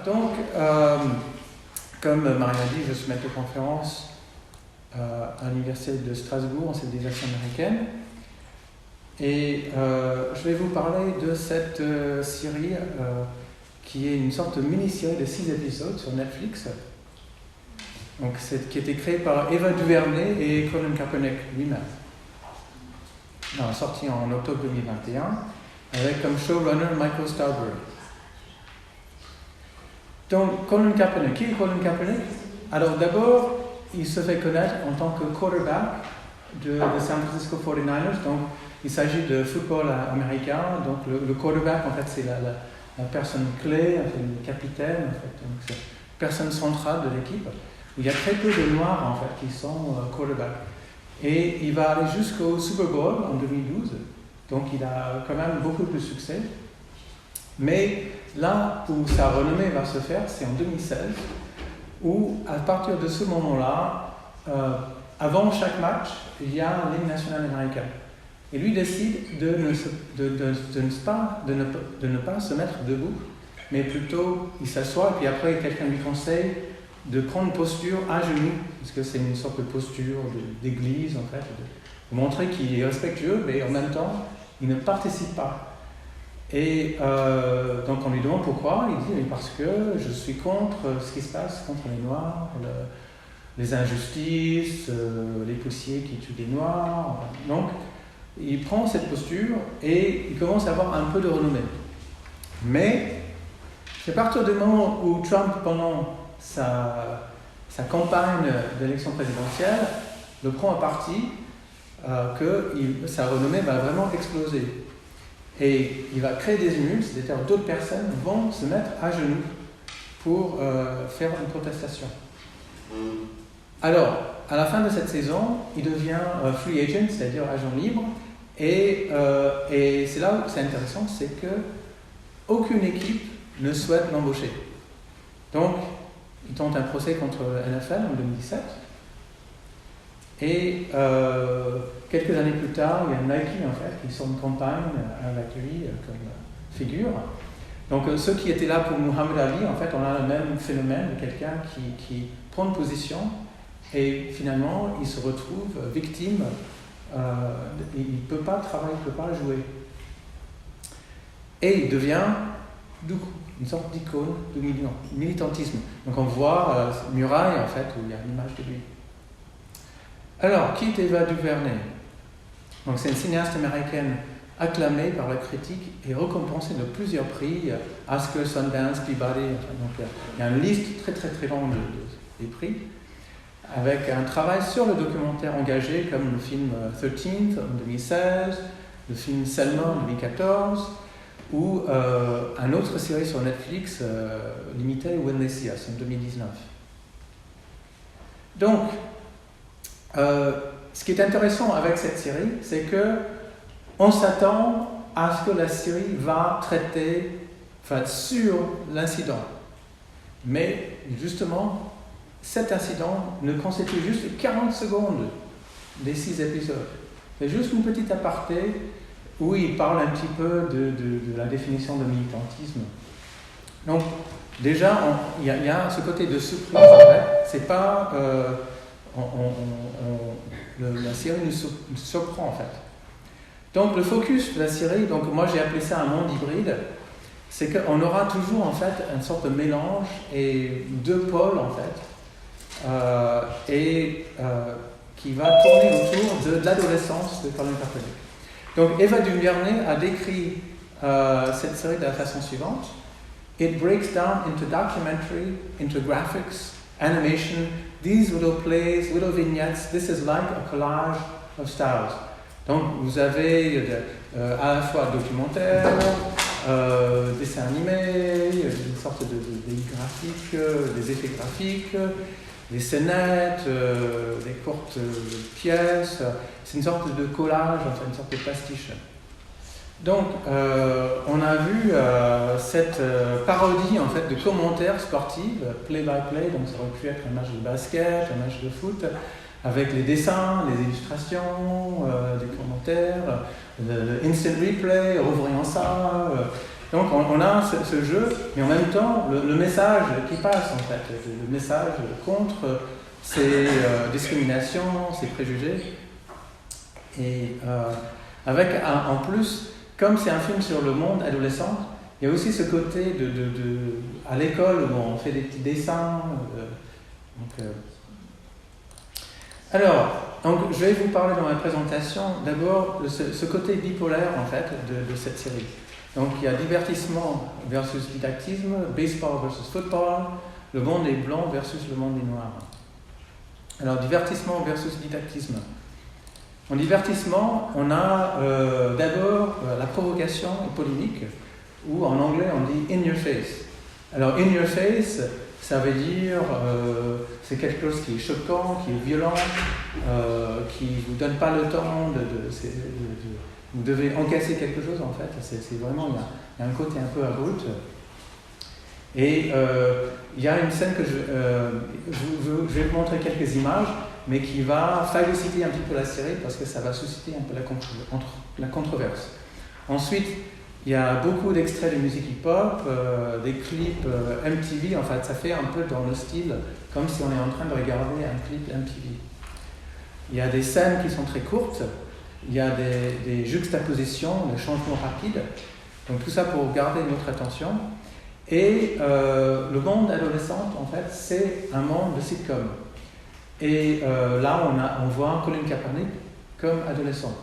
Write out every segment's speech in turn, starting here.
Donc, comme Marie a dit, je suis maître de conférence à l'Université de Strasbourg en civilisation américaine. Et je vais vous parler de cette série qui est une sorte de mini-série de 6 épisodes sur Netflix. Donc, qui a été créée par Eva DuVernay et Colin Kaepernick lui-même. Sorti en octobre 2021, avec comme showrunner Michael Starbury. Donc, Colin Kaepernick. Qui est Colin Kaepernick? Alors, d'abord, il se fait connaître en tant que quarterback de San Francisco 49ers. Donc, il s'agit de football américain. Donc, le quarterback, en fait, c'est la personne clé, le capitaine, en fait. Donc, c'est la personne centrale de l'équipe. Il y a très peu de Noirs, en fait, qui sont quarterback. Et il va aller jusqu'au Super Bowl en 2012. Donc, il a quand même beaucoup de succès. Mais là où sa renommée va se faire, c'est en 2016, où à partir de ce moment-là, avant chaque match, il y a l'hymne national américain. Et lui décide de ne pas se mettre debout, mais plutôt il s'assoit, et puis après quelqu'un lui conseille de prendre une posture à genoux, parce que c'est une sorte de posture d'église, en fait, de montrer qu'il est respectueux, mais en même temps, il ne participe pas. Et donc on lui demande pourquoi, il dit mais parce que je suis contre ce qui se passe contre les Noirs, les injustices, les policiers qui tuent des Noirs. Donc il prend cette posture et il commence à avoir un peu de renommée. Mais c'est à partir du moment où Trump, pendant sa campagne d'élection présidentielle, le prend à partie, que sa renommée va vraiment exploser. Et il va créer des émules, c'est-à-dire d'autres personnes vont se mettre à genoux pour faire une protestation. Alors, à la fin de cette saison, il devient free agent, c'est-à-dire agent libre, et c'est là où c'est intéressant, c'est que aucune équipe ne souhaite l'embaucher. Donc, il tente un procès contre la NFL en 2017, et quelques années plus tard, il y a Nike en fait qui sort une campagne avec lui comme figure. Donc ceux qui étaient là pour Muhammad Ali, en fait, on a le même phénomène de quelqu'un qui prend une position et finalement il se retrouve victime. Il ne peut pas travailler, il ne peut pas jouer. Et il devient du coup une sorte d'icône de militantisme. Donc on voit muraille en fait où il y a l'image de lui. Alors, qui est Eva DuVernay? Donc, c'est une cinéaste américaine acclamée par la critique et récompensée de plusieurs prix, Oscar, Sundance, Peabody. Donc, il y a une liste très très très longue des prix, avec un travail sur le documentaire engagé, comme le film 13th en 2016, le film Selma en 2014, ou une autre série sur Netflix, limitée When They See Us en 2019. Donc, ce qui est intéressant avec cette série, c'est que on s'attend à ce que la série va traiter sur l'incident. Mais justement, cet incident ne constitue juste 40 secondes des 6 épisodes. C'est juste une petite aparté où il parle un petit peu de la définition de militantisme. Donc, déjà, il y a ce côté de surprise, en fait. C'est pas... la série nous surprend en fait. Donc le focus de la série, donc moi j'ai appelé ça un monde hybride, c'est qu'on aura toujours en fait une sorte de mélange et 2 pôles en fait, qui va tourner autour de l'adolescence de Colin Kaepernick. Donc Eva DuVernay a décrit cette série de la façon suivante: It breaks down into documentary, into graphics, animation, these little plays, little vignettes, this is like a collage of styles. Donc vous avez à la fois documentaire, dessin animé, une sorte de graphique, des effets graphiques, des scénettes, des courtes pièces. C'est une sorte de collage, enfin une sorte de pastiche. Donc, on a vu cette parodie en fait de commentaires sportifs, play-by-play, donc ça aurait pu être un match de basket, un match de foot, avec les dessins, les illustrations, des commentaires, le instant replay, revoyant ça, Donc on a ce jeu, mais en même temps, le message qui passe, en fait, le message contre ces discriminations, ces préjugés. Et avec, en plus, comme c'est un film sur le monde adolescent, il y a aussi ce côté à l'école où on fait des petits dessins. Donc, je vais vous parler dans ma présentation d'abord de ce côté bipolaire en fait de cette série. Donc il y a divertissement versus didactisme, baseball versus football, le monde des blancs versus le monde des noirs. Alors divertissement versus didactisme. En divertissement, on a d'abord la provocation et polémique, ou en anglais on dit in your face. Alors in your face, ça veut dire c'est quelque chose qui est choquant, qui est violent, qui ne vous donne pas le temps vous devez encaisser quelque chose en fait. C'est vraiment, il y a un côté un peu abrupt. Et il y a une scène que je vais vous montrer quelques images, mais qui va phagocyter un petit peu la série parce que ça va susciter un peu la controverse. Ensuite, il y a beaucoup d'extraits de musique hip-hop, des clips MTV, en fait, ça fait un peu dans le style, comme si on est en train de regarder un clip MTV. Il y a des scènes qui sont très courtes, il y a des juxtapositions, des changements rapides, donc tout ça pour garder notre attention. Et le monde adolescent, en fait, c'est un monde de sitcom. Et là, on voit Colin Kaepernick comme adolescent.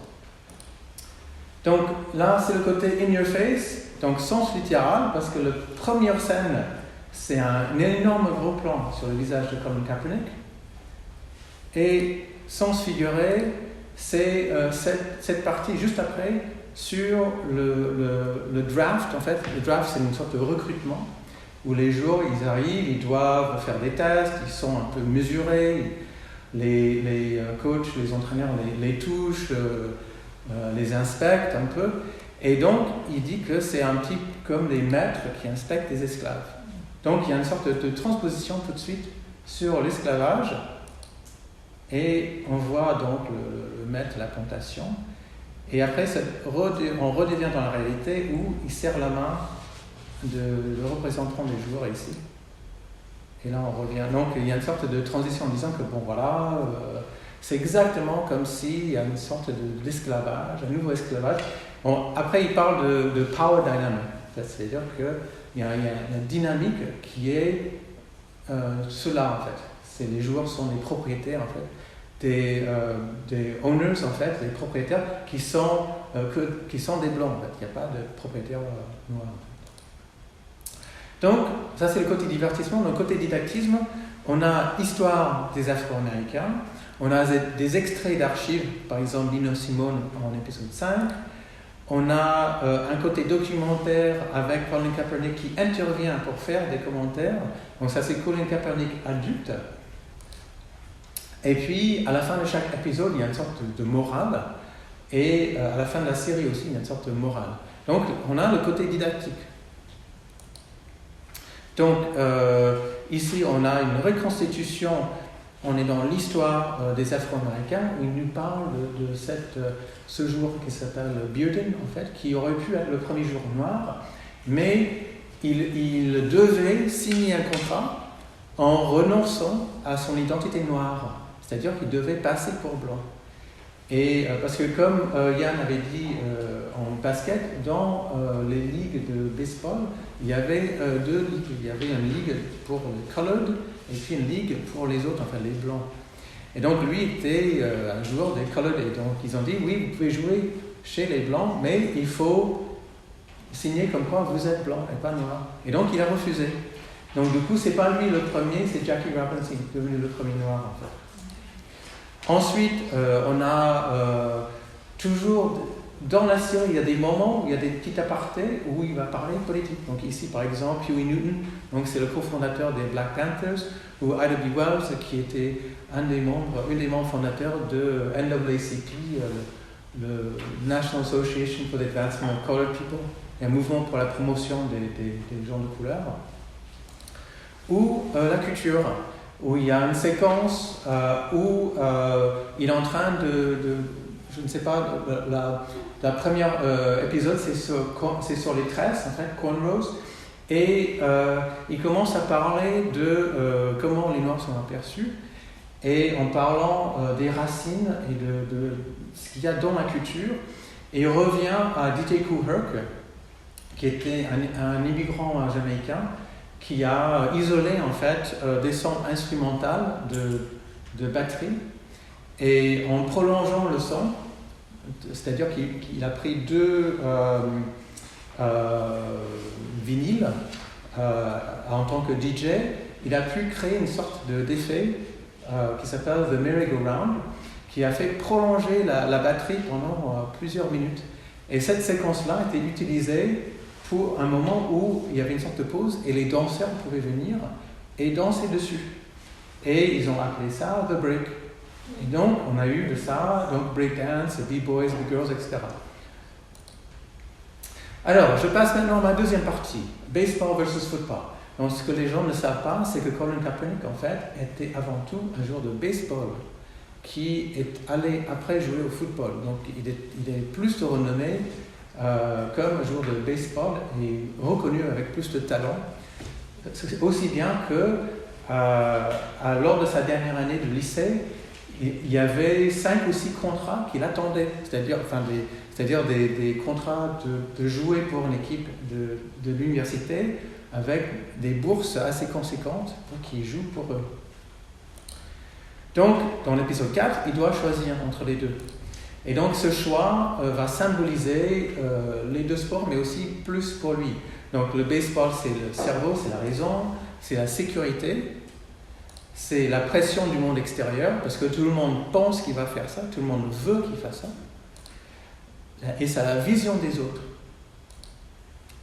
Donc là, c'est le côté in your face, donc sens littéral, parce que la première scène, c'est un énorme gros plan sur le visage de Colin Kaepernick. Et sens figuré, c'est cette partie juste après sur le draft. En fait, le draft, c'est une sorte de recrutement où les joueurs, ils arrivent, ils doivent faire des tests, ils sont un peu mesurés, les coachs, les entraîneurs les touchent, les inspectent un peu, et donc il dit que c'est un petit comme les maîtres qui inspectent les esclaves. Donc il y a une sorte de transposition tout de suite sur l'esclavage, et on voit donc le maître, la plantation, et après on redevient dans la réalité où il serre la main le représentant des joueurs ici. Et là on revient, donc il y a une sorte de transition en disant que bon voilà, c'est exactement comme s'il y a une sorte d'esclavage, un nouveau esclavage. Bon, après, il parle de power dynamic, c'est-à-dire qu'il y a une dynamique qui est cela en fait. Les joueurs sont des propriétaires en fait, des owners en fait, des propriétaires qui sont des blancs en fait. Il n'y a pas de propriétaires noirs. En fait. Donc, ça c'est le côté divertissement. Dans le côté didactisme, on a histoire des Afro-Américains. On a des extraits d'archives, par exemple Nina Simone en épisode 5. On a un côté documentaire avec Colin Kaepernick qui intervient pour faire des commentaires. Donc ça c'est Colin Kaepernick adulte. Et puis à la fin de chaque épisode, il y a une sorte de morale. Et à la fin de la série aussi, il y a une sorte de morale. Donc on a le côté didactique. Donc ici on a une reconstitution. On est dans l'histoire des Afro-Américains où il nous parle de ce jour qui s'appelle Bearden, en fait, qui aurait pu être le premier jour noir, mais il devait signer un contrat en renonçant à son identité noire, c'est-à-dire qu'il devait passer pour blanc. Et parce que comme Yann avait dit en basket, dans les ligues de baseball, il y avait deux ligues. Il y avait une ligue pour les colored et puis une ligue pour les autres, enfin les blancs. Et donc lui était un joueur des colored. Et donc ils ont dit, oui, vous pouvez jouer chez les blancs, mais il faut signer comme quoi vous êtes blanc et pas noir. Et donc il a refusé. Donc du coup, c'est pas lui le premier, c'est Jackie Robinson qui est devenu le premier noir en fait. Ensuite, on a toujours, dans la série, il y a des moments où il y a des petits apartés où il va parler politique. Donc ici, par exemple, Huey Newton, donc c'est le cofondateur des Black Panthers, ou Ida B. Wells, qui était une des membres fondateurs de NAACP, le National Association for the Advancement of Colored People, un mouvement pour la promotion des gens de couleur. Ou la culture, où il y a une séquence où il est en train de je ne sais pas, la première épisode, c'est sur les tresses, en fait, cornrows. Et il commence à parler de comment les Noirs sont aperçus, et en parlant des racines et de ce qu'il y a dans la culture. Et il revient à D.T. Herc, qui était un immigrant jamaïcain, qui a isolé en fait des sons instrumentales de batterie, et en prolongeant le son, c'est-à-dire qu'il a pris deux vinyles en tant que DJ, il a pu créer une sorte d'effet qui s'appelle The Merry-Go-Round, qui a fait prolonger la batterie pendant plusieurs minutes. Et cette séquence-là a été utilisée pour un moment où il y avait une sorte de pause et les danseurs pouvaient venir et danser dessus. Et ils ont appelé ça The Break. Et donc, on a eu de ça, donc breakdance, B-boys, the girls, etc. Alors, je passe maintenant à ma deuxième partie, baseball versus football. Donc, ce que les gens ne savent pas, c'est que Colin Kaepernick, en fait, était avant tout un joueur de baseball qui est allé après jouer au football. Donc, il est plus renommé comme joueur de baseball et reconnu avec plus de talent. Aussi bien que, lors de sa dernière année de lycée, il y avait 5 ou 6 contrats qu'il attendait, c'est-à-dire des contrats de jouer pour une équipe de l'université avec des bourses assez conséquentes pour qu'il joue pour eux. Donc, dans l'épisode 4, il doit choisir entre les deux. Et donc, ce choix va symboliser les deux sports, mais aussi plus pour lui. Donc, le baseball, c'est le cerveau, c'est la raison, c'est la sécurité, c'est la pression du monde extérieur, parce que tout le monde pense qu'il va faire ça, tout le monde veut qu'il fasse ça. Et c'est la vision des autres.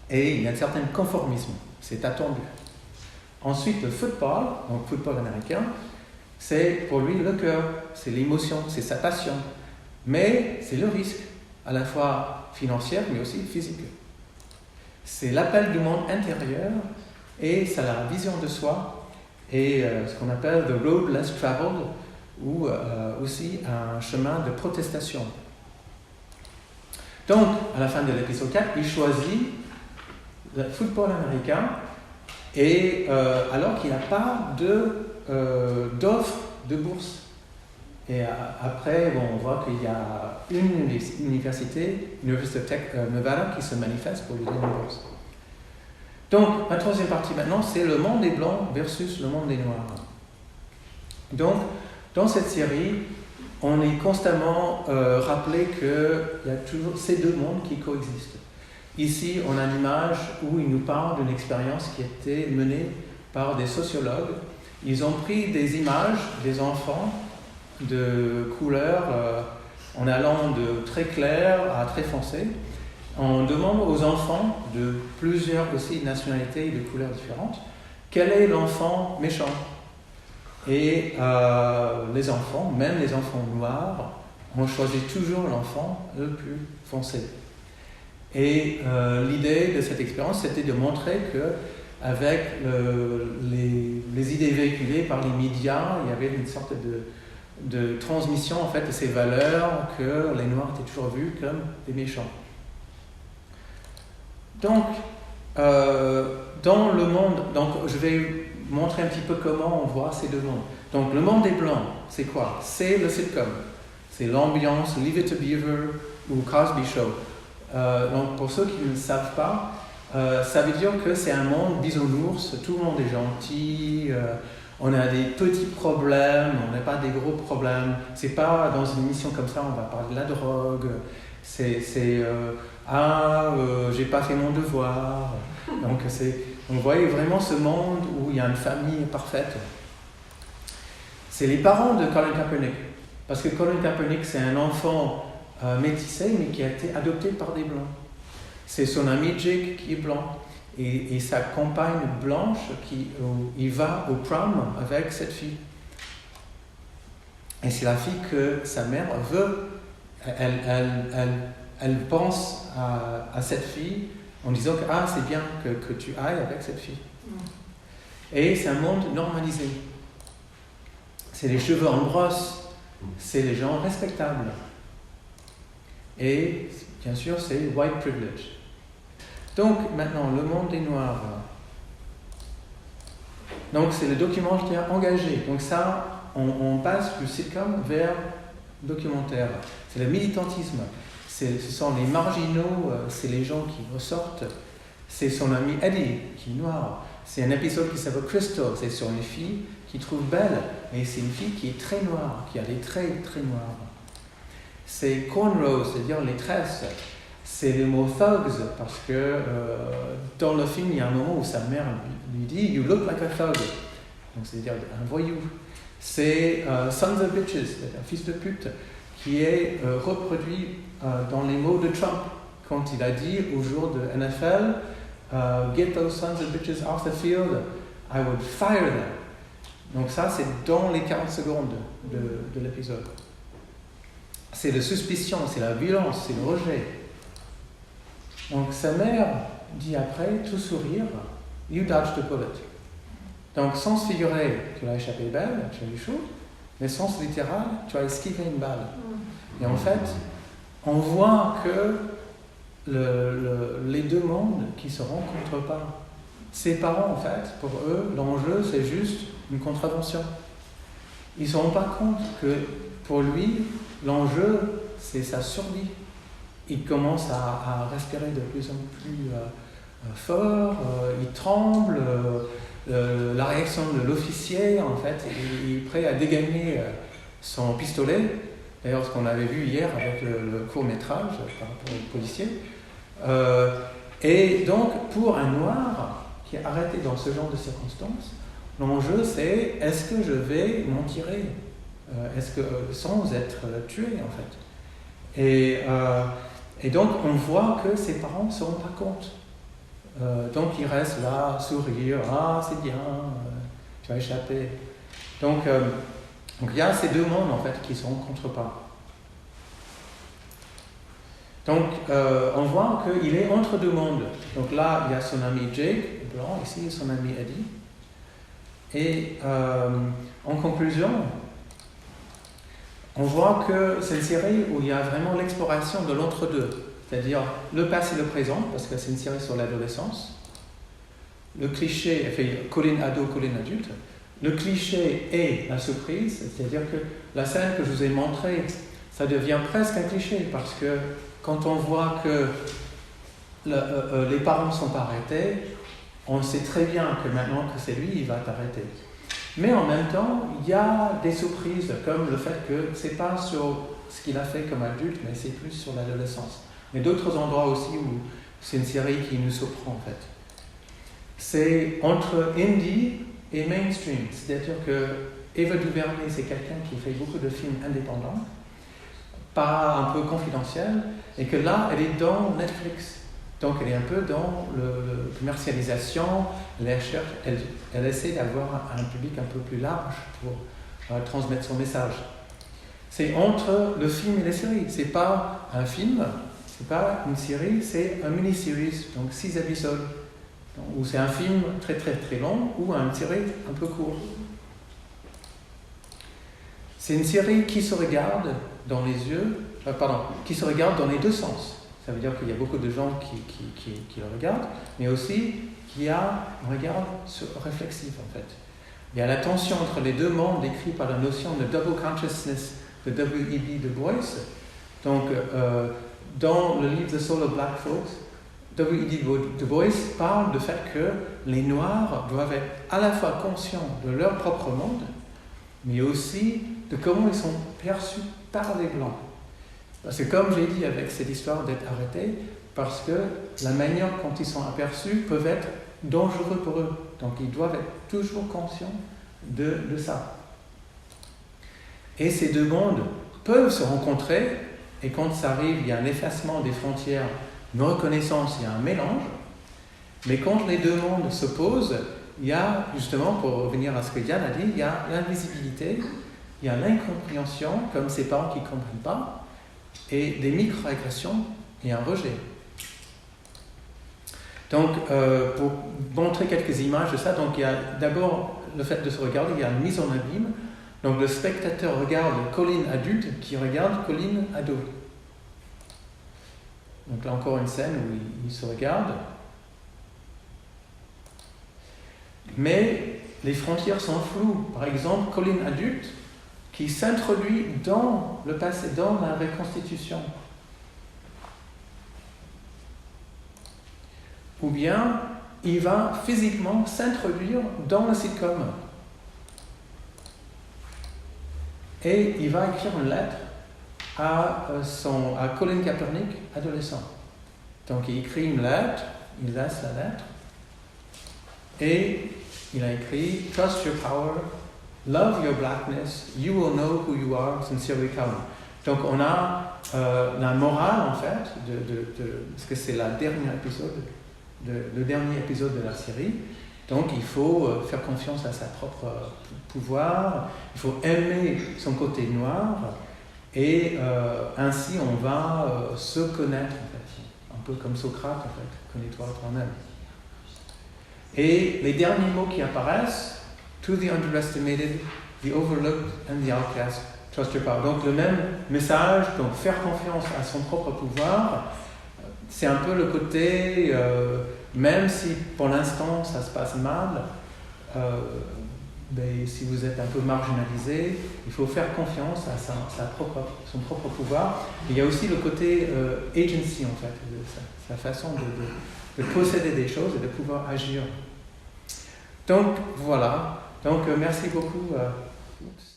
Et il y a un certain conformisme, c'est attendu. Ensuite, le football, donc football américain, c'est pour lui le cœur, c'est l'émotion, c'est sa passion. Mais c'est le risque, à la fois financier, mais aussi physique. C'est l'appel du monde intérieur et c'est la vision de soi et ce qu'on appelle the road less traveled, ou aussi un chemin de protestation. Donc, à la fin de l'épisode 4, il choisit le football américain, et alors qu'il n'a pas d'offre de bourse. Et après, on voit qu'il y a une université, l'Université de Nevada, qui se manifeste pour lui donner une bourse. Donc, la troisième partie maintenant, c'est le monde des Blancs versus le monde des Noirs. Donc, dans cette série, on est constamment rappelé qu'il y a toujours ces deux mondes qui coexistent. Ici, on a une image où il nous parle d'une expérience qui a été menée par des sociologues. Ils ont pris des images des enfants de couleurs en allant de très clair à très foncé. On demande aux enfants de plusieurs aussi nationalités et de couleurs différentes quel est l'enfant méchant. Et les enfants, même les enfants noirs, ont choisi toujours l'enfant le plus foncé. Et l'idée de cette expérience, c'était de montrer qu'avec les idées véhiculées par les médias, il y avait une sorte de transmission en fait, de ces valeurs que les Noirs étaient toujours vus comme des méchants. Donc, dans le monde, je vais montrer un petit peu comment on voit ces deux mondes. Donc, le monde des Blancs, c'est quoi? C'est le sitcom. C'est l'ambiance Leave It to Beaver ou Cosby Show. Donc, pour ceux qui ne savent pas, ça veut dire que c'est un monde bisounours, tout le monde est gentil, on a des petits problèmes, on n'a pas des gros problèmes. C'est pas dans une émission comme ça, on va parler de la drogue, j'ai pas fait mon devoir. Donc, on voyait vraiment ce monde où il y a une famille parfaite. C'est les parents de Colin Kaepernick. Parce que Colin Kaepernick, c'est un enfant métissé, mais qui a été adopté par des Blancs. C'est son ami Jake qui est blanc. Et sa compagne blanche, il va au prom avec cette fille. Et c'est la fille que sa mère veut. Elle pense à cette fille en disant que c'est bien que tu ailles avec cette fille. Et c'est un monde normalisé. C'est les cheveux en brosse, c'est les gens respectables. Et bien sûr, c'est white privilege. Donc maintenant, le monde des Noirs. Donc c'est le documentaire engagé. Donc ça, on passe du sitcom vers documentaire. C'est le militantisme. Ce sont les marginaux, c'est les gens qui ressortent. C'est son ami Eddie, qui est noir. C'est un épisode qui s'appelle Crystal. C'est sur une fille qui trouve belle. Et c'est une fille qui est très noire, qui a des traits très noirs. C'est cornrows, c'est-à-dire les tresses. C'est le mot thugs, parce que dans le film, il y a un moment où sa mère lui dit « You look like a thug ». Donc c'est-à-dire un voyou. C'est sons of bitches, c'est-à-dire fils de pute, qui est reproduit dans les mots de Trump, quand il a dit au jour de NFL « Get those sons of bitches off the field, I would fire them ». Donc ça, c'est dans les 40 secondes de l'épisode. C'est la suspicion, c'est la violence, c'est le rejet. Donc sa mère dit après, tout sourire, « You dodged the bullet ». Donc sens figuré, tu as échappé belle, tu as eu chaud, mais sens littéral, tu as esquivé une balle. Et en fait, on voit que les deux mondes qui ne se rencontrent pas. Ses parents, en fait, pour eux, l'enjeu, c'est juste une contravention. Ils ne se rendent pas compte que pour lui, l'enjeu, c'est sa survie. Il commence à respirer de plus en plus fort, il tremble, la réaction de l'officier, en fait, il est prêt à dégainer son pistolet. D'ailleurs, ce qu'on avait vu hier avec le court-métrage par rapport aux policiers. Et donc, pour un noir qui est arrêté dans ce genre de circonstances, l'enjeu, c'est est-ce que je vais m'en tirer sans être tué, en fait. Et donc, on voit que ses parents ne se rendent pas compte. Donc, il reste là, sourire, « Ah, c'est bien, tu as échappé ». Donc, il y a ces deux mondes, en fait, qui ne se rencontrent pas. Donc, on voit qu'il est entre deux mondes. Donc là, il y a son ami Jake, blanc, ici, son ami Eddie. Et en conclusion, on voit que c'est une série où il y a vraiment l'exploration de l'entre-deux, c'est-à-dire le passé et le présent, parce que c'est une série sur l'adolescence. Le cliché, fait Colin ado, Colin adulte. Le cliché est la surprise, c'est-à-dire que la scène que je vous ai montrée, ça devient presque un cliché, parce que quand on voit que les parents ne sont pas arrêtés, on sait très bien que maintenant que c'est lui, il va t'arrêter. Mais en même temps, il y a des surprises, comme le fait que ce n'est pas sur ce qu'il a fait comme adulte, mais c'est plus sur l'adolescence. Mais d'autres endroits aussi où c'est une série qui nous surprend en fait. C'est entre indie et mainstream, c'est-à-dire que Ava DuVernay, c'est quelqu'un qui fait beaucoup de films indépendants, pas un peu confidentiels, et que là, elle est dans Netflix. Donc elle est un peu dans la commercialisation, elle essaie d'avoir un public un peu plus large pour transmettre son message. C'est entre le film et la série. C'est pas un film, c'est pas une série, c'est un mini-series, donc 6 épisodes. Ou c'est un film très très très long ou une série un peu courte. C'est une série qui se regarde dans les yeux, qui se regarde dans les deux sens. Ça veut dire qu'il y a beaucoup de gens qui le regardent, mais aussi qu'il y a un regard réflexif en fait. Il y a la tension entre les deux mondes décrits par la notion de double consciousness de W.E.B. Du Bois. Donc, dans le livre The Soul of Black Folks, W.E.B. Du Bois parle du fait que les Noirs doivent être à la fois conscients de leur propre monde, mais aussi de comment ils sont perçus par les Blancs. Parce que comme j'ai dit avec cette histoire d'être arrêtés, parce que la manière dont ils sont aperçus peuvent être dangereux pour eux. Donc ils doivent être toujours conscients de ça. Et ces deux mondes peuvent se rencontrer, et quand ça arrive, il y a un effacement des frontières, une reconnaissance, il y a un mélange. Mais quand les deux mondes s'opposent, il y a, justement, pour revenir à ce que Diane a dit, il y a l'invisibilité, il y a l'incompréhension, comme ces parents qui ne comprennent pas, et des micro-agressions et un rejet. Donc, pour montrer quelques images de ça, donc il y a d'abord le fait de se regarder, il y a une mise en abîme. Donc le spectateur regarde Colin adulte qui regarde Colin ado. Donc là encore une scène où ils se regardent. Mais les frontières sont floues. Par exemple, Colin adulte qui s'introduit dans le passé, dans la reconstitution. Ou bien, il va physiquement s'introduire dans le sitcom. Et il va écrire une lettre à Colin Kaepernick, adolescent. Donc il écrit une lettre, il laisse la lettre, et il a écrit « Trust your power, love your blackness, you will know who you are, sincerely Colin ». Donc on a la morale en fait, parce que c'est le dernier épisode de la série. Donc il faut faire confiance à sa propre pouvoir, il faut aimer son côté noir, et ainsi on va se connaître en fait, un peu comme Socrate en fait, connais-toi toi-même. Et les derniers mots qui apparaissent, to the underestimated, the overlooked and the outcast, trust your power. Donc le même message, donc faire confiance à son propre pouvoir, c'est un peu le côté, même si pour l'instant ça se passe mal, si vous êtes un peu marginalisé, il faut faire confiance à son propre pouvoir. Et il y a aussi le côté agency en fait, sa façon de posséder des choses et de pouvoir agir. Donc voilà, merci beaucoup. Oups.